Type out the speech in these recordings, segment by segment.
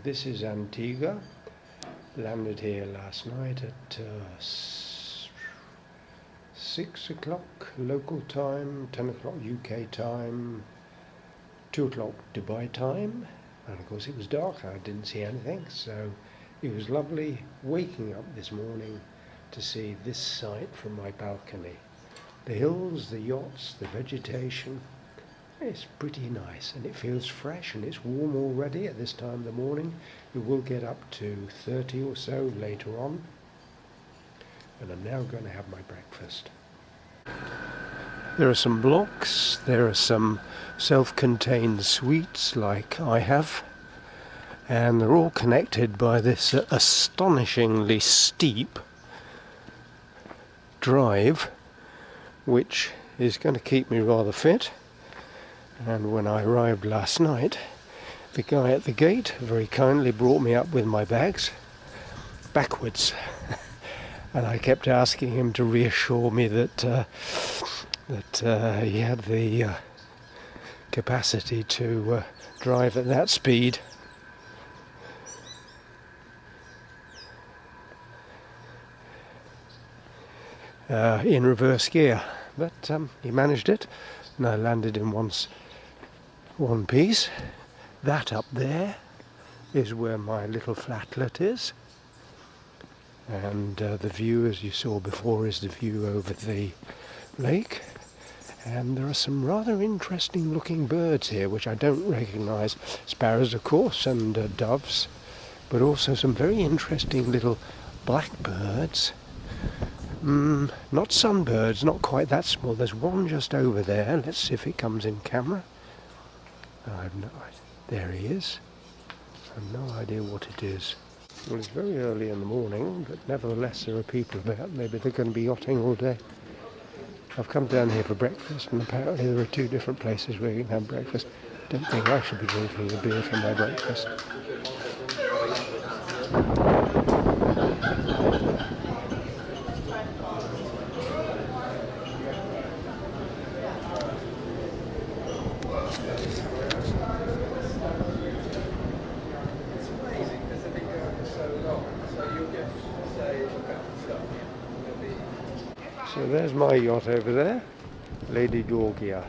this is Antigua. Landed here last night at 6 o'clock local time, 10 o'clock UK time, 2 o'clock Dubai time, and of course it was dark, I didn't see anything, so it was lovely waking up this morning to see this sight from my balcony. The hills, the yachts, the vegetation. It's pretty nice, and it feels fresh, and it's warm already at this time of the morning. It will get up to 30 or so later on, and I'm now going to have my breakfast. There are some blocks, there are some self-contained suites like I have, and they're all connected by this astonishingly steep drive, which is going to keep me rather fit. And when I arrived last night, the guy at the gate very kindly brought me up with my bags backwards, and I kept asking him to reassure me that he had the capacity to drive at that speed. In reverse gear, but he managed it, and I landed in one piece. That up there is where my little flatlet is, and the view, as you saw before, is the view over the lake. And there are some rather interesting looking birds here which I don't recognise. Sparrows, of course, and doves, but also some very interesting little blackbirds. Not sunbirds, not quite that small. There's one just over there. Let's see if it comes in camera. I have no idea. There he is. I have no idea what it is. Well, it's very early in the morning, but nevertheless there are people about. Maybe they're going to be yachting all day. I've come down here for breakfast, and apparently there are 2 different places where you can have breakfast. Don't think I should be drinking a beer for my breakfast. So there's my yacht over there, Lady Borgia.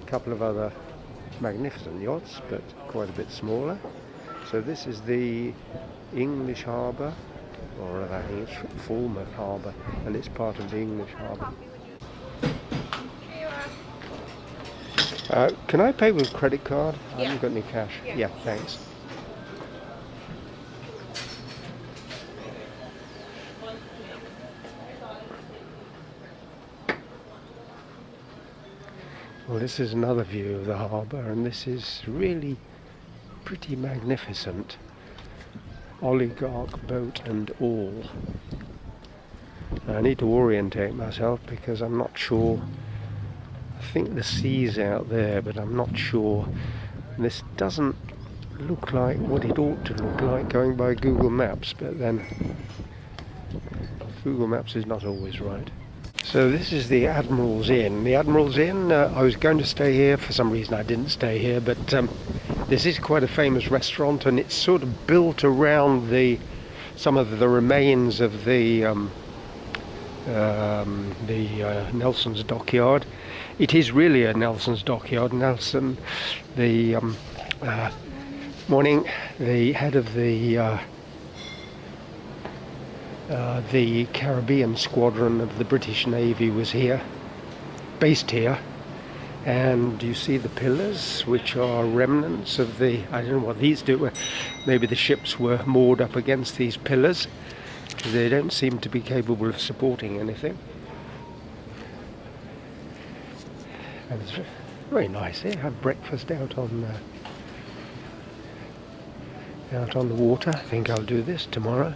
A couple of other magnificent yachts, but quite a bit smaller. So this is the English harbour, or I think it's Falmouth Harbour, and it's part of the English harbour. Can I pay with credit card? I haven't got any cash. Yeah, thanks. Well, this is another view of the harbour, and this is really pretty magnificent. Oligarch boat and all. I need to orientate myself because I'm not sure. I think the sea's out there, but I'm not sure. This doesn't look like what it ought to look like going by Google Maps, but then Google Maps is not always right. So this is the Admiral's Inn. The Admiral's Inn, I was going to stay here. For some reason I didn't stay here, but this is quite a famous restaurant, and it's sort of built around some of the remains of the Nelson's dockyard. It is really a Nelson's dockyard. Nelson, the head of the Caribbean squadron of the British Navy was here, based here, and you see the pillars, which are remnants of I don't know what these do, maybe the ships were moored up against these pillars. They don't seem to be capable of supporting anything. And it's very nice here. Have breakfast out on the water. I think I'll do this tomorrow.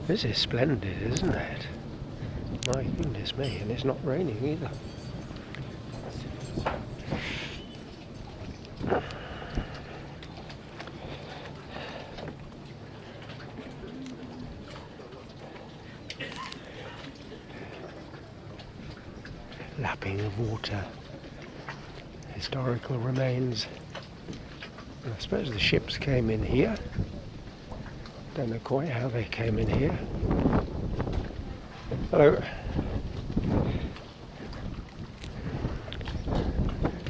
This is splendid, isn't it? My goodness me, and it's not raining either. Lapping of water. Historical remains. I suppose the ships came in here. Don't know quite how they came in here. Hello.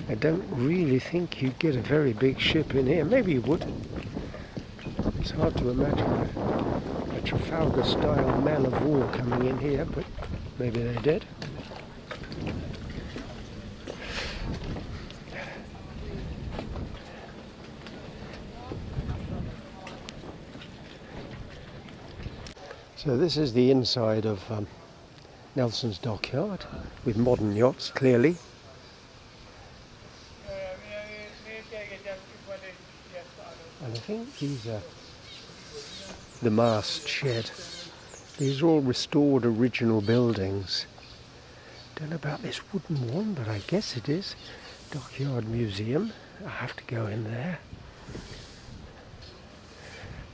I don't really think you'd get a very big ship in here. Maybe you would. It's hard to imagine a Trafalgar-style man of war coming in here, but maybe they did. So this is the inside of Nelson's dockyard, with modern yachts, clearly. And I think these are the mast shed. These are all restored original buildings. Don't know about this wooden one, but I guess it is. Dockyard Museum. I have to go in there.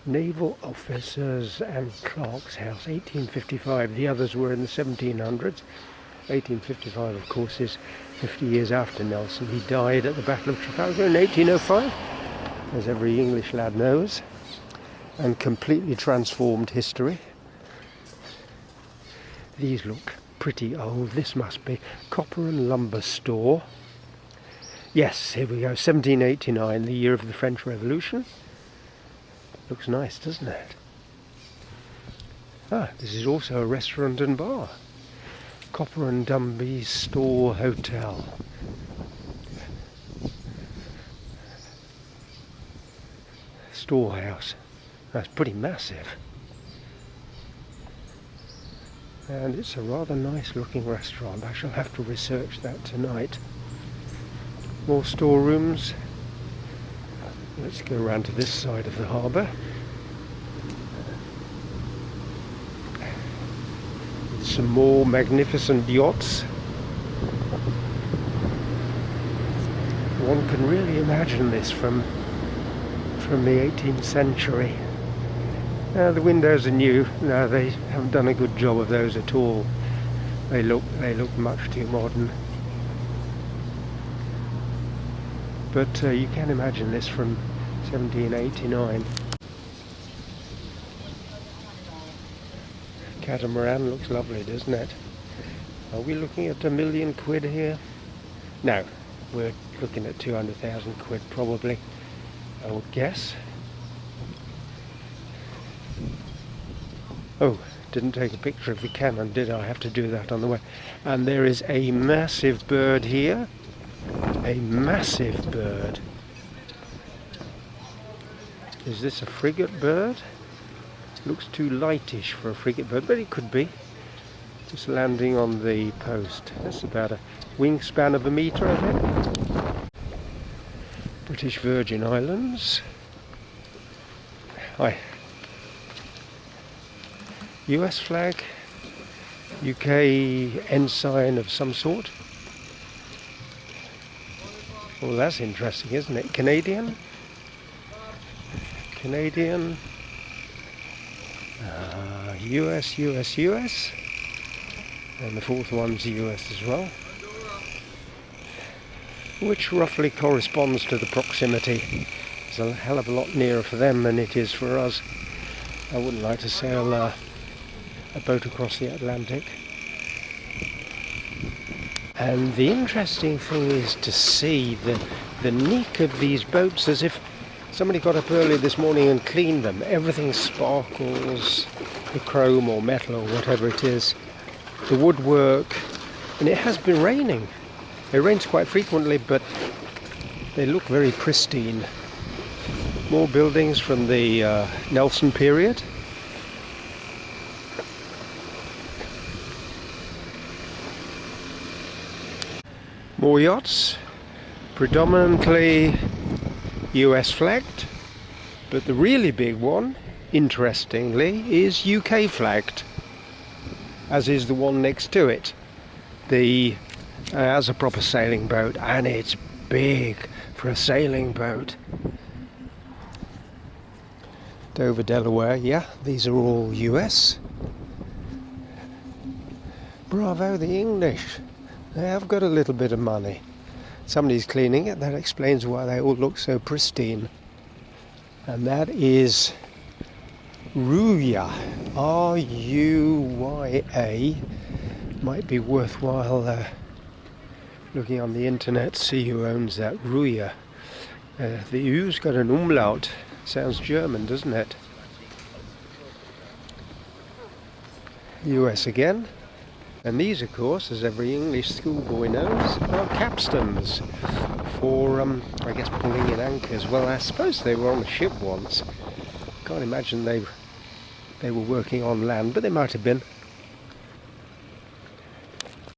Naval Officers and Clerks House, 1855. The others were in the 1700s. 1855, of course, is 50 years after Nelson. He died at the Battle of Trafalgar in 1805, as every English lad knows, and completely transformed history. These look pretty old. This must be Copper and Lumber Store. Yes, here we go, 1789, the year of the French Revolution. Looks nice, doesn't it? Ah, this is also a restaurant and bar. Copper and Dumby Store Hotel. Storehouse. That's pretty massive. And it's a rather nice looking restaurant. I shall have to research that tonight. More storerooms. Let's go around to this side of the harbour. Some more magnificent yachts. One can really imagine this from the 18th century. The windows are new. No, they haven't done a good job of those at all. They look much too modern. But you can imagine this from 1789. Catamaran looks lovely, doesn't it? Are we looking at £1 million here? No, we're looking at 200,000 quid probably, I would guess. Oh, didn't take a picture of the cannon, did I? I have to do that on the way. And there is a massive bird here. A massive bird. Is this a frigate bird? Looks too lightish for a frigate bird, but it could be. Just landing on the post. That's about a wingspan of 1 metre, I think. British Virgin Islands. Hi. US flag. UK ensign of some sort. Well, that's interesting, isn't it? Canadian. Canadian. US, US, US. And the fourth one's US as well. Which roughly corresponds to the proximity. It's a hell of a lot nearer for them than it is for us. I wouldn't like to sail a boat across the Atlantic. And the interesting thing is to see the neck of these boats, as if somebody got up early this morning and cleaned them. Everything sparkles, the chrome or metal or whatever it is, the woodwork, and it has been raining. It rains quite frequently, but they look very pristine. More buildings from the Nelson period. More yachts, predominantly US flagged, but the really big one, interestingly, is UK flagged, as is the one next to it. As a proper sailing boat, and it's big for a sailing boat. Dover, Delaware, yeah, these are all US. Bravo, the English. They have got a little bit of money. Somebody's cleaning it. That explains why they all look so pristine. and that is Ruya, Ruya. Might be worthwhile looking on the internet, see who owns that. Ruya. The U's got an umlaut. Sounds German, doesn't it? US again. And these, of course, as every English schoolboy knows, are capstans for, I guess, pulling in anchors. Well, I suppose they were on a ship once. Can't imagine they were working on land, but they might have been.